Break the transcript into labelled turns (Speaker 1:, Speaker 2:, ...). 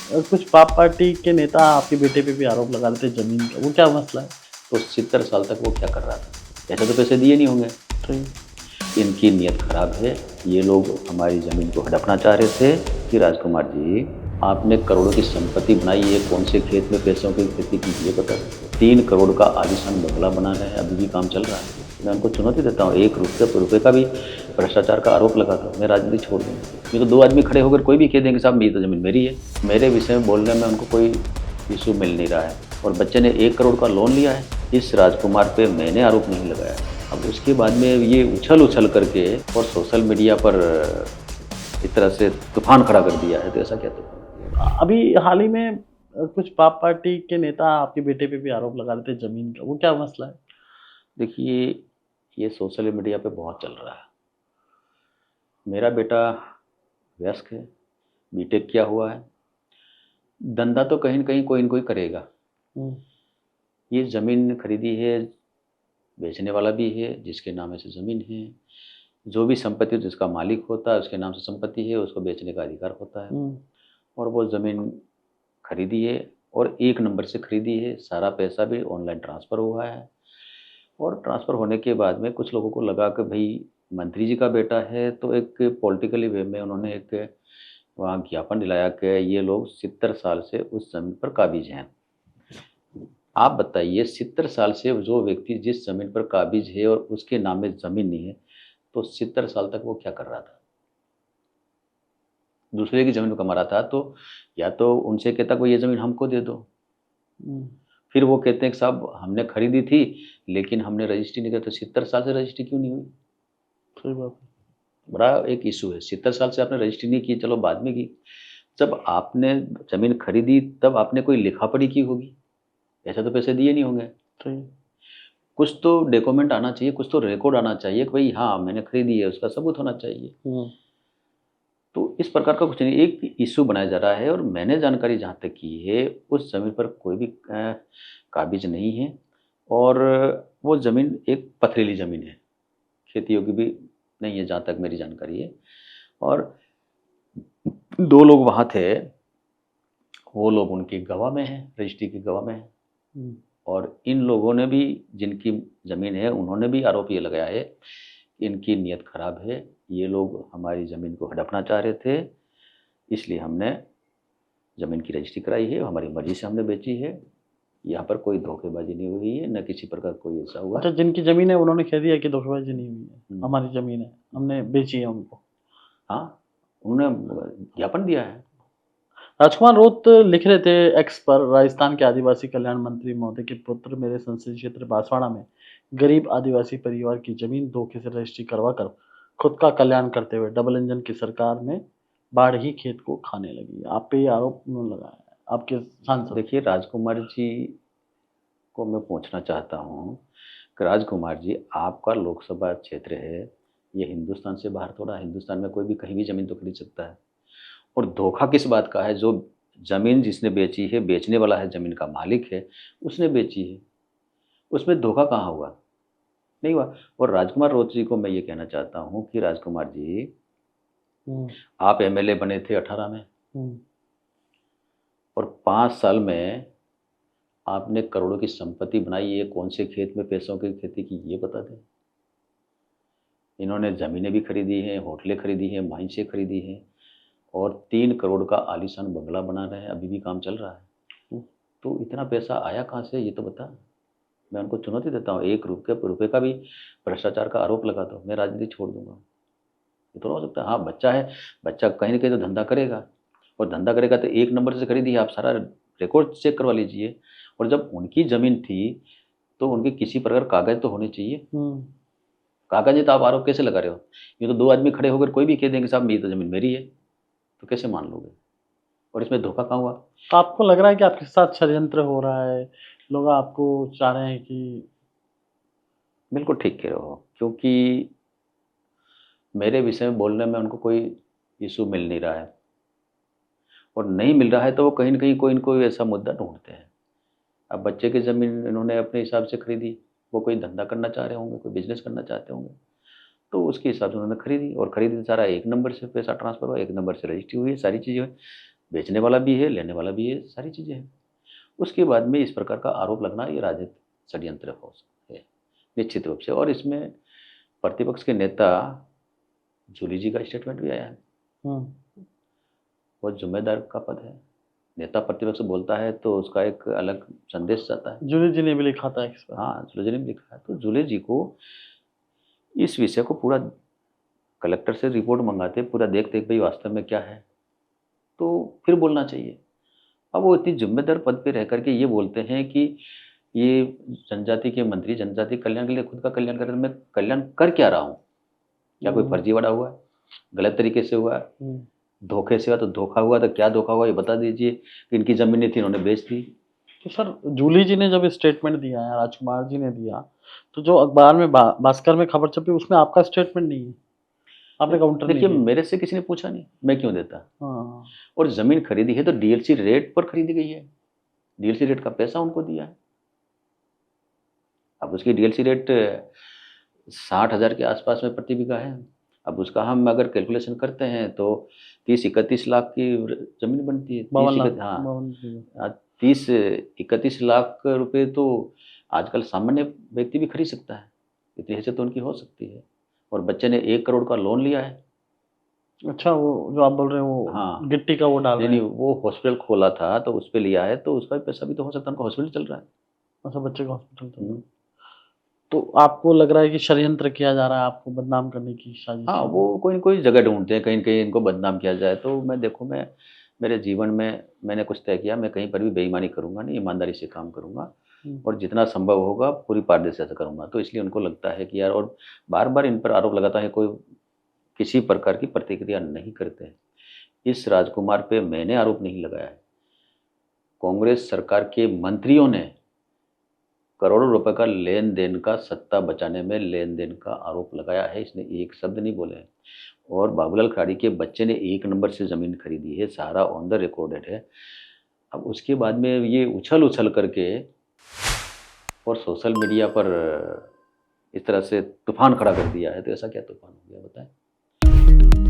Speaker 1: कुछ पाप पार्टी के नेता आपके बेटे पे भी आरोप लगा रहे थे ज़मीन का, वो क्या मसला है?
Speaker 2: तो 70 साल तक वो क्या कर रहा था? ऐसे तो पैसे दिए नहीं होंगे।
Speaker 1: सही।
Speaker 2: इनकी नीयत खराब है। ये लोग हमारी ज़मीन को हड़पना चाह रहे थे कि राजकुमार जी, आपने करोड़ों की संपत्ति बनाई है, कौन से खेत में पैसों की खेती की ये बता दो। 3 करोड़ का आलीशान बंगला बना रहे हैं, अभी भी काम चल रहा है। मैं उनको चुनौती देता हूँ, 1 रुपये का भी भ्रष्टाचार का आरोप लगा दो, मैं राजनीति छोड़ दूँगा। नहीं तो 2 आदमी खड़े होकर कोई भी कह देंगे साहब ये तो ज़मीन मेरी है। मेरे विषय में बोलने में उनको कोई इश्यू मिल नहीं रहा है। और बच्चे ने 1 करोड़ का लोन लिया है, इस राजकुमार पे मैंने आरोप नहीं लगाया। अब उसके बाद में ये उछल-उछल करके और सोशल मीडिया पर एक तरह से तूफ़ान खड़ा कर दिया है, तो ऐसा क्या तूफ़ान?
Speaker 1: अभी हाल ही में कुछ पाप पार्टी के नेता आपके बेटे पे भी आरोप लगा रहे थे ज़मीन का, वो क्या मसला है?
Speaker 2: देखिए, ये सोशल मीडिया पे बहुत चल रहा है। मेरा बेटा वयस्क है, बीटेक किया हुआ है, धंधा तो कहीं न कहीं कोई न कोई करेगा।
Speaker 1: हुँ,
Speaker 2: ये ज़मीन खरीदी है, बेचने वाला भी है, जिसके नाम से ज़मीन है। जो भी संपत्ति जिसका मालिक होता है, उसके नाम से संपत्ति है, उसको बेचने का अधिकार होता है।
Speaker 1: हुँ,
Speaker 2: और वो ज़मीन खरीदी है और 1 नंबर से खरीदी है, सारा पैसा भी ऑनलाइन ट्रांसफ़र हुआ है। और ट्रांसफ़र होने के बाद में कुछ लोगों को लगा कि भई मंत्री जी का बेटा है, तो एक पॉलिटिकली वे में उन्होंने एक वहाँ ज्ञापन दिलाया कि ये लोग 70 साल से उस ज़मीन पर काबिज़ हैं। आप बताइए 70 साल से जो व्यक्ति जिस ज़मीन पर काबिज़ है और उसके नाम में ज़मीन नहीं है, तो 70 साल तक वो क्या कर रहा था? दूसरे की ज़मीन कमा रहा था, तो या तो उनसे कहता कोई ये ज़मीन हमको दे दो।
Speaker 1: हुँ,
Speaker 2: फिर वो कहते हैं कि साहब हमने खरीदी थी, लेकिन हमने रजिस्ट्री नहीं करी, तो 70 साल से रजिस्ट्री क्यों नहीं हुई?
Speaker 1: सही बात है।
Speaker 2: बड़ा एक इश्यू है। 70 साल से आपने रजिस्ट्री नहीं की, चलो बाद में की। जब आपने ज़मीन खरीदी तब आपने कोई लिखा-पढ़ी की होगी, ऐसे तो पैसे दिए नहीं होंगे।
Speaker 1: सही।
Speaker 2: कुछ तो डॉक्यूमेंट आना चाहिए, कुछ तो रिकॉर्ड आना चाहिए कि भई हाँ, मैंने खरीदी है, उसका सबूत होना चाहिए।
Speaker 1: हुँ,
Speaker 2: तो इस प्रकार का कुछ नहीं, एक इश्यू बनाया जा रहा है और मैंने जानकारी जहाँ तक की है, उस ज़मीन पर कोई भी काबिज़ नहीं है और वो ज़मीन एक पथरीली ज़मीन है, खेती योग्य भी नहीं है जहाँ तक मेरी जानकारी है। और 2 लोग वहाँ थे, वो लोग उनकी गवाह में हैं, रजिस्ट्री की गवाह में हैं।
Speaker 1: हुँ,
Speaker 2: और इन लोगों ने भी जिनकी ज़मीन है, उन्होंने भी आरोप ये लगाया है, कि इनकी नीयत खराब है, ये लोग हमारी ज़मीन को हड़पना चाह रहे थे, इसलिए हमने ज़मीन की रजिस्ट्री कराई है, हमारी मर्ज़ी से हमने बेची है। यहाँ पर कोई धोखेबाज़ी नहीं हुई है, ना किसी प्रकार कोई ऐसा हुआ
Speaker 1: अच्छा
Speaker 2: है।
Speaker 1: जिनकी ज़मीन है उन्होंने कह दिया कि धोखेबाज़ी नहीं हुई है,
Speaker 2: हुँ,
Speaker 1: हमारी ज़मीन है, हमने बेची है उनको।
Speaker 2: हाँ, उन्होंने ज्ञापन दिया है।
Speaker 1: राजकुमार रोत लिख रहे थे एक्स पर राजस्थान के आदिवासी कल्याण मंत्री महोदय के पुत्र मेरे संसदीय क्षेत्र बांसवाड़ा में गरीब आदिवासी परिवार की जमीन धोखे से रजिस्ट्री करवाकर खुद का कल्याण करते हुए डबल इंजन की सरकार में बाढ़ ही खेत को खाने लगी। आप पे ये आरोप उन्होंने लगाया है, आपके सांसद।
Speaker 2: देखिए, राजकुमार जी को मैं पूछना चाहता हूँ कि राजकुमार जी, आपका लोकसभा क्षेत्र है, ये हिंदुस्तान से बाहर थोड़ा है, हिंदुस्तान में कोई भी कहीं भी ज़मीन तो खरीद सकता है। और धोखा किस बात का है? जो ज़मीन जिसने बेची है, बेचने वाला है, ज़मीन का मालिक है, उसने बेची है। उसमें धोखा कहाँ हुआ? नहीं हुआ। और राजकुमार रोत जी को मैं ये कहना चाहता हूँ कि राजकुमार जी,
Speaker 1: हुँ,
Speaker 2: आप एमएलए बने थे 18 में
Speaker 1: हुँ,
Speaker 2: और 5 साल में आपने करोड़ों की संपत्ति बनाई है, कौन से खेत में पैसों की खेती की ये बता दें। इन्होंने ज़मीनें भी खरीदी हैं, होटलें खरीदी हैं, माइंसें खरीदी हैं और 3 करोड़ का आलीशान बंगला बना रहे हैं, अभी भी काम चल रहा है।
Speaker 1: हुँ।
Speaker 2: तो इतना पैसा आया कहाँ से ये तो बता। मैं उनको चुनौती देता हूँ, 1 रुपये का भी भ्रष्टाचार का आरोप लगा दो, मैं राजनीति छोड़ दूँगा। ये थोड़ा हो सकता है। हाँ, बच्चा है, बच्चा कहीं न कहीं तो धंधा करेगा और धंधा करेगा तो 1 नंबर से खरीदी है, आप सारा रिकॉर्ड चेक करवा लीजिए। और जब उनकी ज़मीन थी, तो उनके किसी प्रकार कागज़ तो होने चाहिए।
Speaker 1: हुँ।
Speaker 2: कागज़ है तो आप आरोप कैसे लगा रहे हो? ये तो 2 आदमी खड़े होकर कोई भी कह देंगे साहब ये तो ज़मीन मेरी है, तो कैसे मान लोगे? और इसमें धोखा कहाँ हुआ?
Speaker 1: तो आपको लग रहा है कि आपके साथ षड्यंत्र हो रहा है, लोग आपको चाह रहे हैं कि
Speaker 2: बिल्कुल ठीक कह रहे हो, क्योंकि मेरे विषय में बोलने में उनको कोई इश्यू मिल नहीं रहा है और नहीं मिल रहा है तो वो कहीं न कहीं कोई न कोई ऐसा मुद्दा ढूँढते हैं। अब बच्चे की ज़मीन इन्होंने अपने हिसाब से खरीदी, वो कोई धंधा करना चाह रहे होंगे, कोई बिज़नेस करना चाहते होंगे, तो उसके हिसाब से उन्होंने खरीदी और खरीदी तो सारा 1 नंबर से पैसा ट्रांसफ़र हुआ, 1 नंबर से रजिस्ट्री हुई है, सारी चीज़ें हुई। बेचने वाला भी है, लेने वाला भी है, सारी चीज़ें हैं। उसके बाद में इस प्रकार का आरोप लगना ये राजनीतिक षड्यंत्र हो सकता है निश्चित रूप से। और इसमें प्रतिपक्ष के नेता जूली जी का स्टेटमेंट भी आया है। बहुत जिम्मेदार का पद है। नेता प्रतिपक्ष बोलता है तो उसका एक अलग संदेश जाता है।
Speaker 1: जूली जी ने भी लिखा था इस पर।
Speaker 2: हाँ, जूली जी ने भी लिखा है। तो जूली जी को इस विषय को पूरा कलेक्टर से रिपोर्ट मंगाते, पूरा देखते भाई वास्तव में क्या है, तो फिर बोलना चाहिए। अब वो इतनी जिम्मेदार पद पे रह करके ये बोलते हैं कि ये जनजाति के मंत्री जनजाति कल्याण के लिए खुद का कल्याण कर रहे हैं। मैं कल्याण कर क्या रहा हूँ? क्या कोई फर्जीवाड़ा हुआ है? गलत तरीके से हुआ है? धोखे से हुआ तो धोखा हुआ तो क्या धोखा हुआ ये बता दीजिए। कि इनकी जमीनें थी इन्होंने बेच दी।
Speaker 1: तो सर जूली जी ने जब स्टेटमेंट दिया है, राजकुमार जी ने दिया, तो जो अखबार में भास्कर में खबर छपी उसमें आपका स्टेटमेंट नहीं है, आपने काउंटर नहीं
Speaker 2: देखिए,
Speaker 1: दिया।
Speaker 2: मेरे से किसी ने पूछा नहीं, मैं क्यों देता।
Speaker 1: हाँ,
Speaker 2: और जमीन खरीदी है तो डीएलसी रेट पर खरीदी गई है, डीएलसी रेट का पैसा उनको दिया है। अब उसकी डीएलसी रेट 60,000 के आसपास में प्रति बीघा है। अब उसका हम अगर कैलकुलेशन करते हैं तो 30-31 लाख की जमीन बनती है।
Speaker 1: 52 लाख,
Speaker 2: हाँ
Speaker 1: 52
Speaker 2: 30-31 लाख रुपए तो आजकल सामान्य व्यक्ति भी खरीद सकता है। इतनी हैसियत तो उनकी हो सकती है। और बच्चे ने 1 करोड़ का लोन लिया है।
Speaker 1: अच्छा, वो जो आप बोल रहे हैं वो
Speaker 2: हाँ,
Speaker 1: गिट्टी का वो डाल
Speaker 2: नहीं
Speaker 1: रहे
Speaker 2: नहीं,
Speaker 1: हैं।
Speaker 2: वो हॉस्पिटल खोला था तो उस पे लिया है, तो उसका भी पैसा भी तो हो सकता है, उनका हॉस्पिटल चल रहा है।
Speaker 1: अच्छा, बच्चे का हॉस्पिटल चल रहा है।
Speaker 2: हम्म।
Speaker 1: तो आपको लग रहा है कि षड्यंत्र किया जा रहा है, आपको बदनाम करने की साजिश
Speaker 2: हाँ,
Speaker 1: है?
Speaker 2: वो कोई न कोई जगह ढूँढते हैं, कहीं न कहीं इनको बदनाम किया जाए। तो मैं मेरे जीवन में मैंने कुछ तय किया, मैं कहीं पर भी बेईमानी करूँगा नहीं, ईमानदारी से काम करूँगा
Speaker 1: हुँ।
Speaker 2: और जितना संभव होगा पूरी पारदर्शिता से करूँगा। तो इसलिए उनको लगता है कि यार, और बार-बार इन पर आरोप लगाता है, कोई किसी प्रकार की प्रतिक्रिया नहीं करते हैं। इस राजकुमार पे मैंने आरोप नहीं लगाया है। कांग्रेस सरकार के मंत्रियों ने करोड़ों रुपए का लेन-देन का, सत्ता बचाने में लेन-देन का आरोप लगाया है। इसने एक शब्द नहीं बोले हैं। और बाबूलाल खराड़ी के बच्चे ने 1 नंबर से ज़मीन खरीदी है, सारा ऑन द रिकॉर्डेड है। अब उसके बाद में ये उछल-उछल करके और सोशल मीडिया पर इस तरह से तूफ़ान खड़ा कर दिया है, तो ऐसा क्या तूफ़ान हो गया बताएँ?